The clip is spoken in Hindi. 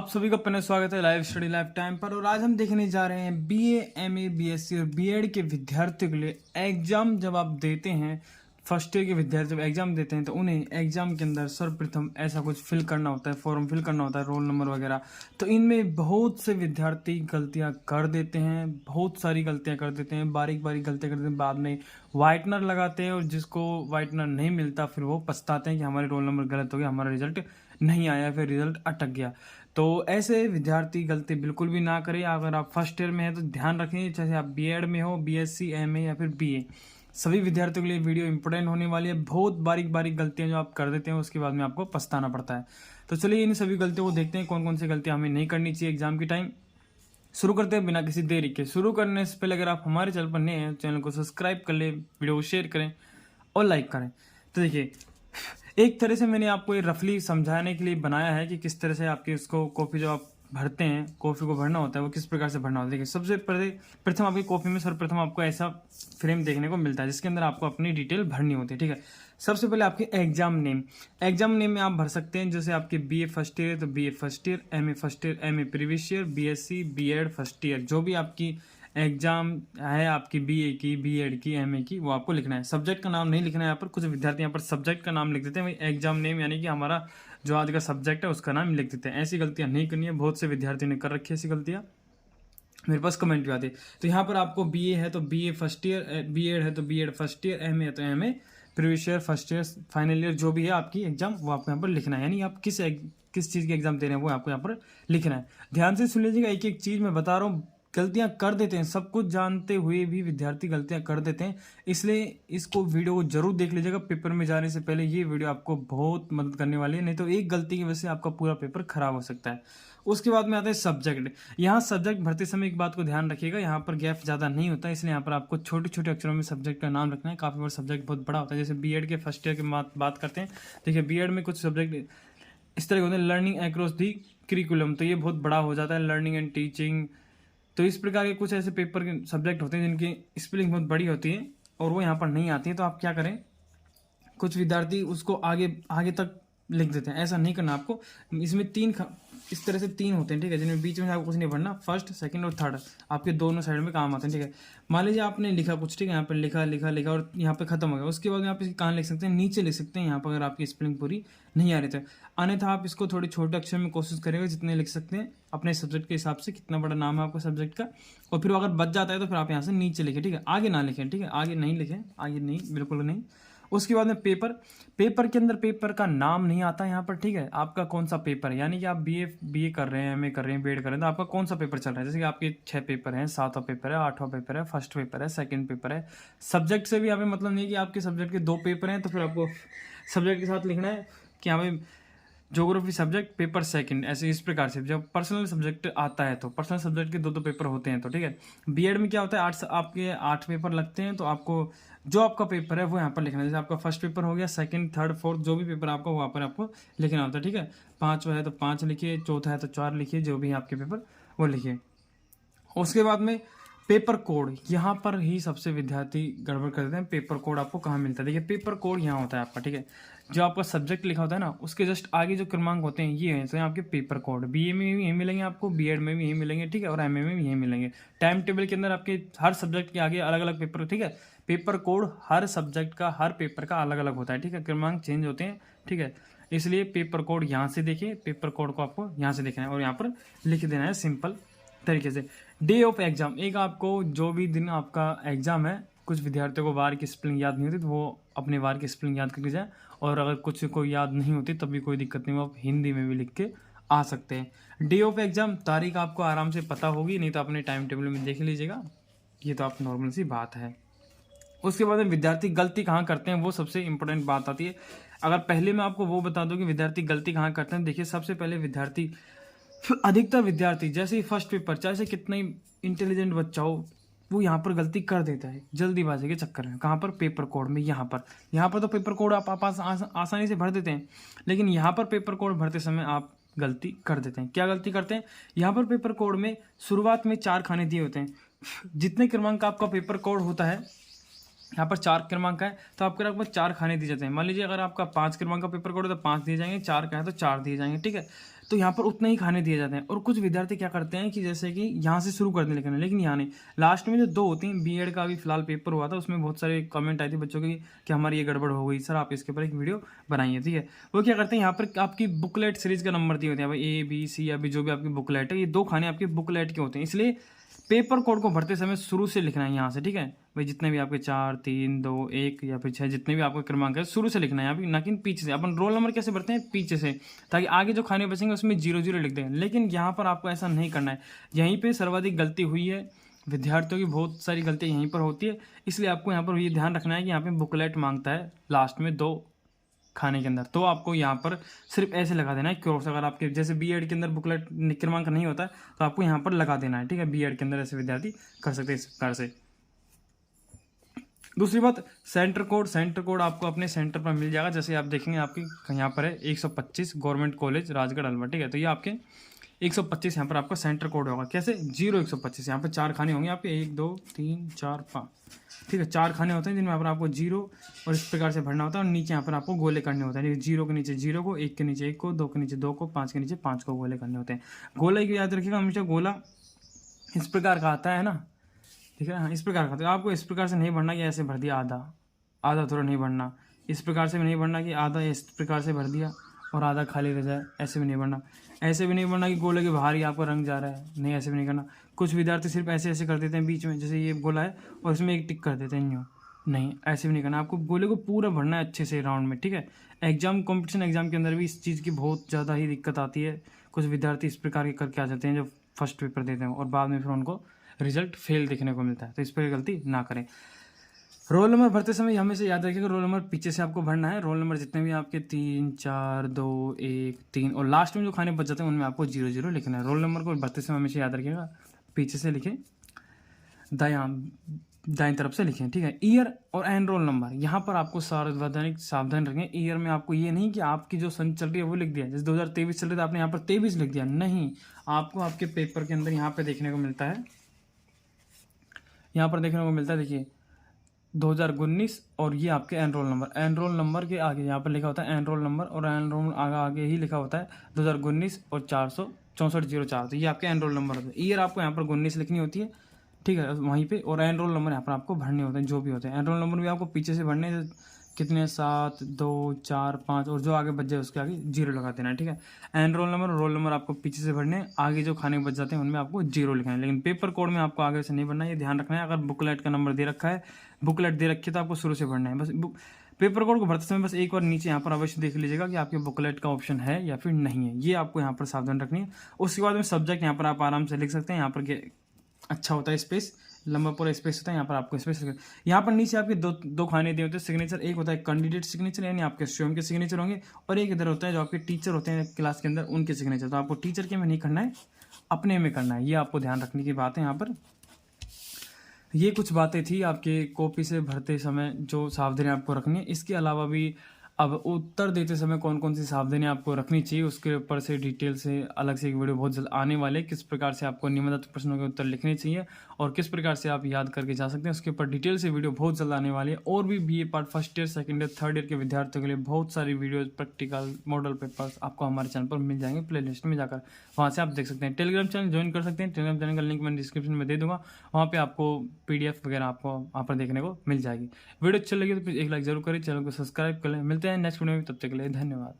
आप सभी का पुनः स्वागत है लाइव स्टडी लाइफ टाइम पर। और आज हम देखने जा रहे हैं बीए, एमए, बीएससी और बीएड के विद्यार्थियों के लिए एग्जाम जब आप देते हैं, फर्स्ट ईयर के विद्यार्थी जब एग्जाम देते हैं तो उन्हें एग्जाम के अंदर सर्वप्रथम ऐसा कुछ फिल करना होता है, फॉर्म फिल करना होता है, रोल नंबर वगैरह। तो इनमें बहुत से विद्यार्थी गलतियां कर देते हैं, बहुत सारी गलतियां कर देते हैं, बारीक बारीक गलतियां कर देते हैं, बाद में वाइटनर लगाते हैं और जिसको वाइटनर नहीं मिलता फिर वो पछताते हैं कि हमारे रोल नंबर गलत हो गया, हमारा रिजल्ट नहीं आया, फिर रिजल्ट अटक गया। तो ऐसे विद्यार्थी गलती बिल्कुल भी ना करें। अगर आप फर्स्ट ईयर में हैं तो ध्यान रखें, चाहे आप बीएड में हो, बीएससी, एमए या फिर बीए, सभी विद्यार्थियों के लिए वीडियो इंपॉर्टेंट होने वाली है। बहुत बारीक बारीक गलतियां जो आप कर देते हैं उसके बाद में आपको पछताना पड़ता है। तो चलिए इन सभी गलतियों को देखते हैं, कौन कौन सी गलतियां हमें नहीं करनी चाहिए एग्जाम के टाइम। शुरू करते हैं बिना किसी देरी के। शुरू करने से पहले अगर आप हमारे चैनल पर नए हैं, चैनल को सब्सक्राइब कर लें, वीडियो को शेयर करें और लाइक करें। तो देखिए, एक तरह से मैंने आपको ये रफली समझाने के लिए बनाया है कि किस तरह से आपकी उसको कॉपी जो आप भरते हैं, कॉपी को भरना होता है वो किस प्रकार से भरना होता है। देखिए, सबसे पहले प्रथम आपकी कॉपी में सर्वप्रथम आपको ऐसा फ्रेम देखने को मिलता है जिसके अंदर आपको अपनी डिटेल भरनी होती है। ठीक है, सबसे पहले आपके एग्जाम नेम में आप भर सकते हैं। जैसे आपके बीए फर्स्ट ईयर है तो BA first year, MA first year, MA previous year, BSc, BEd first year, जो भी आपकी एग्जाम है आपकी बीए की, बीएड की, एमए की, वो आपको लिखना है। सब्जेक्ट का नाम नहीं लिखना है यहाँ पर। कुछ विद्यार्थी यहाँ पर सब्जेक्ट का नाम लिख देते हैं, वही एग्जाम नेम यानी कि हमारा जो आज का सब्जेक्ट है उसका नाम लिख देते हैं। ऐसी गलतियां नहीं करनी है, बहुत से विद्यार्थियों ने कर रखी है ऐसी गलतियां, मेरे पास कमेंट भी आते हैं। तो यहाँ पर आपको बीए है तो बीए फर्स्ट ईयर, बीएड है तो बीएड फर्स्ट ईयर, एमए है तो MA previous year, first year, final year, जो भी है आपकी एग्जाम वो आपको यहाँ पर लिखना है। यानी आप किस चीज़ की एग्जाम दे रहे हैं वो आपको यहाँ पर लिखना है। ध्यान से सुन लीजिएगा, एक एक चीज़ मैं बता रहा हूँ। गलतियां कर देते हैं, सब कुछ जानते हुए भी विद्यार्थी गलतियां कर देते हैं, इसलिए इसको वीडियो को जरूर देख लीजिएगा। पेपर में जाने से पहले ये वीडियो आपको बहुत मदद करने वाली है, नहीं तो एक गलती की वजह से आपका पूरा पेपर खराब हो सकता है। उसके बाद में आता है सब्जेक्ट। यहाँ सब्जेक्ट भरते समय एक बात को ध्यान रखिएगा, यहाँ पर गैप ज़्यादा नहीं होता है, इसलिए यहाँ पर आपको छोटे छोटे अक्षरों में सब्जेक्ट का नाम रखना है। काफ़ी बार सब्जेक्ट बहुत बड़ा होता है। जैसे बीएड के फर्स्ट ईयर की बात करते हैं, देखिए बीएड में कुछ सब्जेक्ट इस तरह के होते हैं, लर्निंग अक्रॉस दी करिकुलम, तो ये बहुत बड़ा हो जाता है, लर्निंग एंड टीचिंग। तो इस प्रकार के कुछ ऐसे पेपर के सब्जेक्ट होते हैं जिनकी स्पेलिंग बहुत बड़ी होती है और वो यहाँ पर नहीं आती है। तो आप क्या करें, कुछ विद्यार्थी उसको आगे आगे तक लिख देते हैं, ऐसा नहीं करना आपको। इसमें इस तरह से तीन होते हैं, ठीक है, जिनमें बीच में आपको कुछ नहीं भरना। फर्स्ट, सेकंड और थर्ड आपके दोनों साइड में काम आते हैं। ठीक है, मान लीजिए आपने लिखा कुछ, ठीक है, यहाँ पर लिखा लिखा लिखा और यहाँ पे खत्म हो गया। उसके बाद में आप इसे कहाँ लिख सकते हैं, नीचे लिख सकते हैं यहाँ पर, अगर आपकी स्पेलिंग पूरी नहीं आ रही तो। अन्यथा आप इसको थोड़े छोटे अक्षर में कोशिश करेंगे, जितने लिख सकते हैं अपने सब्जेक्ट के हिसाब से, कितना बड़ा नाम है आपका सब्जेक्ट का। और फिर अगर बच जाता है तो फिर आप यहाँ से नीचे लिखें, ठीक है, आगे ना लिखें, ठीक है, आगे नहीं लिखें, आगे नहीं, बिल्कुल नहीं। उसके बाद में पेपर के अंदर पेपर का नाम नहीं आता यहाँ पर, ठीक है, आपका कौन सा पेपर है, यानी कि आप बीए कर रहे हैं, एमए कर रहे हैं, बीएड कर रहे हैं, तो आपका कौन सा पेपर चल रहा है। जैसे कि आपके 6 पेपर हैं, 7वां पेपर है, 8वां पेपर है, फर्स्ट पेपर है, सेकंड पेपर है। सब्जेक्ट से भी यहाँ पे मतलब नहीं कि आपके सब्जेक्ट के 2 पेपर हैं तो फिर आपको सब्जेक्ट के साथ लिखना है कि यहाँ पे ज्योग्राफी सब्जेक्ट पेपर सेकंड, ऐसे इस प्रकार से। जब पर्सनल सब्जेक्ट आता है तो पर्सनल सब्जेक्ट के 2 पेपर होते हैं, तो ठीक है। बीएड में क्या होता है, आपके 8 पेपर लगते हैं, तो आपको जो आपका पेपर है वो यहाँ पर लिखना है। जैसे आपका फर्स्ट पेपर हो गया, सेकंड, थर्ड, फोर्थ, जो भी पेपर आपका वहाँ पर आपको लिखना होता है, ठीक है। 5वां है तो 5 लिखिए, चौथा है तो 4 लिखिए, जो भी है आपके पेपर वो लिखिए। उसके बाद में पेपर कोड, यहाँ पर ही सबसे विद्यार्थी गड़बड़ कर देते हैं। पेपर कोड आपको कहाँ मिलता है, देखिए पेपर कोड यहाँ होता है आपका, ठीक है। जो आपका सब्जेक्ट लिखा होता है ना, उसके जस्ट आगे जो क्रमांक होते हैं ये हैं, तो आपके पेपर कोड। बीए में भी यही मिलेंगे आपको, बीएड में भी यही मिलेंगे, ठीक है, और एमए में भी यही मिलेंगे। टाइम टेबल के अंदर आपके हर सब्जेक्ट के आगे अलग अलग पेपर, ठीक है। पेपर कोड हर सब्जेक्ट का, हर पेपर का अलग अलग होता है, ठीक है, क्रमांक चेंज होते हैं, ठीक है। इसलिए पेपर कोड यहाँ से देखिए, पेपर कोड को आपको यहाँ से देखना है और यहाँ पर लिख देना है सिंपल तरीके से। डे ऑफ एग्जाम, एक आपको जो भी दिन आपका एग्जाम है, कुछ विद्यार्थियों को वार की स्पेलिंग याद नहीं होती तो वो अपने वार की स्पेलिंग याद करके जाए, और अगर कुछ को याद नहीं होती तब भी कोई दिक्कत नहीं, वो आप हिंदी में भी लिख के आ सकते हैं। डे ऑफ एग्जाम तारीख आपको आराम से पता होगी, नहीं तो अपने टाइम टेबल में देख लीजिएगा, ये तो आप नॉर्मल सी बात है। उसके बाद में विद्यार्थी गलती कहाँ करते हैं, वो सबसे इंपॉर्टेंट बात आती है। अगर पहले मैं आपको वो बता दूं कि विद्यार्थी गलती कहाँ करते हैं, देखिए सबसे पहले विद्यार्थी, अधिकतर विद्यार्थी जैसे ही फर्स्ट पेपर, चाहे से कितना ही इंटेलिजेंट बच्चा हो, वो यहाँ पर गलती कर देता है जल्दीबाजी के चक्कर में। कहाँ पर, पेपर कोड में। यहाँ पर तो पेपर कोड आप आसानी से भर देते हैं, लेकिन यहाँ पर पेपर कोड भरते समय आप गलती कर देते हैं। क्या गलती करते हैं, यहाँ पर पेपर कोड में शुरुआत में 4 खाने दिए होते हैं। जितने क्रमांक का आपका पेपर कोड होता है, यहाँ पर 4 क्रमांक का है तो आपके पास 4 खाने दिए जाते हैं। मान लीजिए अगर आपका 5 क्रमांक का पेपर कोड है तो 5 दिए जाएंगे, 4 का है तो 4 दिए जाएंगे, ठीक है। तो यहाँ पर उतना ही खाने दिए जाते हैं। और कुछ विद्यार्थी क्या करते हैं कि जैसे कि यहाँ से शुरू कर दें लिखना, लेकिन यहाँ नहीं, लास्ट में जो 2 होती हैं। बीएड का अभी फिलहाल पेपर हुआ था, उसमें बहुत सारे कमेंट आए थे बच्चों के कि हमारी ये गड़बड़ हो गई सर, आप इसके ऊपर एक वीडियो बनाइए, ठीक है। वो क्या करते हैं, यहाँ पर आपकी बुकलेट सीरीज का नंबर दिए होते हैं भाई, A B C या भी जो भी आपकी बुकलेट है, ये 2 खाने आपके बुकलेट के होते हैं। इसलिए पेपर कोड को भरते समय शुरू से लिखना है यहाँ से, ठीक है भाई। जितने भी आपके 4 3 2 1 या फिर 6 जितने भी आपका क्रमांक है शुरू से लिखना है यहाँ पे, ना कि पीछे से। अपन रोल नंबर कैसे भरते हैं, पीछे से, ताकि आगे जो खाने बचेंगे उसमें 0 0 लिख दें। लेकिन यहाँ पर आपको ऐसा नहीं करना है। यहीं पे सर्वाधिक गलती हुई है विद्यार्थियों की, बहुत सारी गलतियाँ यहीं पर होती है। इसलिए आपको यहाँ पर ये ध्यान रखना है कि यहाँ पे बुकलेट मांगता है लास्ट में 2 खाने के अंदर, तो आपको यहाँ पर सिर्फ ऐसे लगा देना है क्रॉस। अगर आपके जैसे बीएड के अंदर बुकलेट क्रमांक नहीं होता है तो आपको यहाँ पर लगा देना है, ठीक है। बीएड के अंदर ऐसे विद्यार्थी कर सकते हैं इस प्रकार से। दूसरी बात, सेंटर कोड आपको अपने सेंटर पर मिल जाएगा। जैसे आप देखेंगे आपकी यहाँ पर है 125 गवर्नमेंट कॉलेज राजगढ़ अलवर, ठीक है। तो ये आपके 125 यहाँ पर आपका सेंटर कोड होगा। कैसे, 0 125। यहाँ पर 4 खाने होंगे आपके, 1 2 3 4 5, ठीक है। 4 खाने होते हैं जिनमें यहाँ पर आपको 0 और इस प्रकार से भरना होता है। और नीचे यहाँ पर आपको गोले करने होते हैं, 0 के नीचे 0 को, 1 के नीचे 1 को, 2 के नीचे 2 को, 5 के नीचे 5 को गोले करने होते हैं। गोला की याद रखिएगा हमेशा, गोला इस प्रकार का आता है ना, ठीक है। हाँ, इस प्रकार का। तो आपको इस प्रकार से नहीं भरना कि ऐसे भर दिया आधा थोड़ा नहीं भरना, इस प्रकार से भी नहीं भरना कि आधा इस प्रकार से भर दिया और आधा खाली रह जाए, ऐसे भी नहीं भरना। ऐसे भी नहीं भरना कि गोले के बाहर ही आपका रंग जा रहा है, नहीं, ऐसे भी नहीं करना। कुछ विद्यार्थी सिर्फ ऐसे ऐसे कर देते हैं बीच में, जैसे ये गोला है और इसमें एक टिक कर देते हैं यूँ, नहीं, ऐसे भी नहीं करना। आपको गोले को पूरा भरना है अच्छे से राउंड में, ठीक है। एग्जाम कॉम्पिटिशन एग्जाम के अंदर भी इस चीज़ की बहुत ज़्यादा ही दिक्कत आती है। कुछ विद्यार्थी इस प्रकार के करके आ जाते हैं जो फर्स्ट पेपर देते हैं और बाद में फिर उनको रिजल्ट फेल देखने को मिलता है। तो इस पर गलती ना करें। रोल नंबर भरते समय हमेशा याद रखिएगा, रोल नंबर पीछे से आपको भरना है। रोल नंबर जितने भी आपके 3 4 2 1 3 और लास्ट में जो खाने बच जाते हैं उनमें आपको 0 0 लिखना है। रोल नंबर को भरते समय हमेशा याद रखिएगा, पीछे से लिखें, दाएं तरफ से लिखें, ठीक है। ईयर और एनरोल नंबर यहाँ पर आपको सावधान रखें। ईयर में आपको ये नहीं कि आपकी जो सन चल रही है वो लिख दिया, जैसे 2023 चल रही है आपने यहाँ पर 23 लिख दिया, नहीं। आपको आपके पेपर के अंदर यहाँ पे देखने को मिलता है, यहाँ पर देखने को मिलता है, देखिए 2019 और ये आपके एनरोल नंबर के आगे यहाँ पर लिखा होता है एनरोल नंबर, और एनरोल आगे ही लिखा होता है 2019 और 46404। तो ये आपके एनरोल नंबर होते हैं। ईयर आपको यहाँ पर 19 लिखनी होती है, ठीक है, वहीं पे। और एनरोल नंबर यहाँ पर आपको भरने होते हैं जो भी होते हैं। एनरोल नंबर भी आपको पीछे से भरने, कितने 7 2 4 5 और जो आगे बच जाए उसके आगे 0 लगा देना है, ठीक है। एनरोल नंबर और रोल नंबर आपको पीछे से भरने हैं, आगे जो खाने बच जाते हैं उनमें आपको 0 लिखना है। लेकिन पेपर कोड में आपको आगे से नहीं भरना है, ये ध्यान रखना है। अगर बुकलेट का नंबर दे रखा है, बुकलेट दे रखी है, तो आपको शुरू से भरना है। बस पेपर कोड को भरते समय बस एक बार नीचे यहाँ पर अवश्य देख लीजिएगा कि आपके बुकलेट का ऑप्शन है या फिर नहीं है, ये आपको यहाँ पर सावधान रखनी है। उसके बाद में सब्जेक्ट यहाँ पर आप आराम से लिख सकते हैं। यहाँ पर अच्छा होता है स्पेस, लंबा पूरा स्पेस होता है, यहाँ पर आपको स्पेस। यहाँ पर नीचे आपके दो खाने दिए होते हैं सिग्नेचर। एक होता है कैंडिडेट सिग्नेचर, यानी आपके स्वयं के सिग्नेचर होंगे, और एक इधर होता है जो आपके टीचर होते हैं क्लास के अंदर, उनके सिग्नेचर। तो आपको टीचर के में नहीं करना है, अपने में करना है। ये आपको ध्यान रखने की बात है यहाँ पर। ये कुछ बातें थी आपके कॉपी से भरते समय जो सावधानी आपको रखनी है। इसके अलावा भी अब उत्तर देते समय कौन कौन सी सावधानी आपको रखनी चाहिए, उसके ऊपर से डिटेल से अलग से एक वीडियो बहुत जल्द आने वाले। किस प्रकार से आपको निम्नलिखित प्रश्नों के उत्तर लिखने चाहिए और किस प्रकार से आप याद करके जा सकते हैं, उसके ऊपर डिटेल से वीडियो बहुत जल्द आने वाली है। और भी BA part first year, second year, third year के विद्यार्थियों के लिए बहुत सारी वीडियोज, प्रैक्टिकल, मॉडल पेपर्स आपको हमारे चैनल पर मिल जाएंगे। प्ले लिस्ट में जाकर वहाँ से आप देख सकते हैं। टेलीग्राम चैनल ज्वाइन कर सकते हैं, टेलीग्राम चैनल का लिंक मैंने डिस्क्रिप्शन में दे दूंगा, वहाँ पे आपको PDF वगैरह आपको वहाँ पर देखने को मिल जाएगी। वीडियो अच्छी लगी तो प्लीज़ एक लाइक जरूर करें, चैनल को सब्सक्राइब कर लें। मिलते हैं नेक्स्ट वीडियो में, तब तक के लिए धन्यवाद।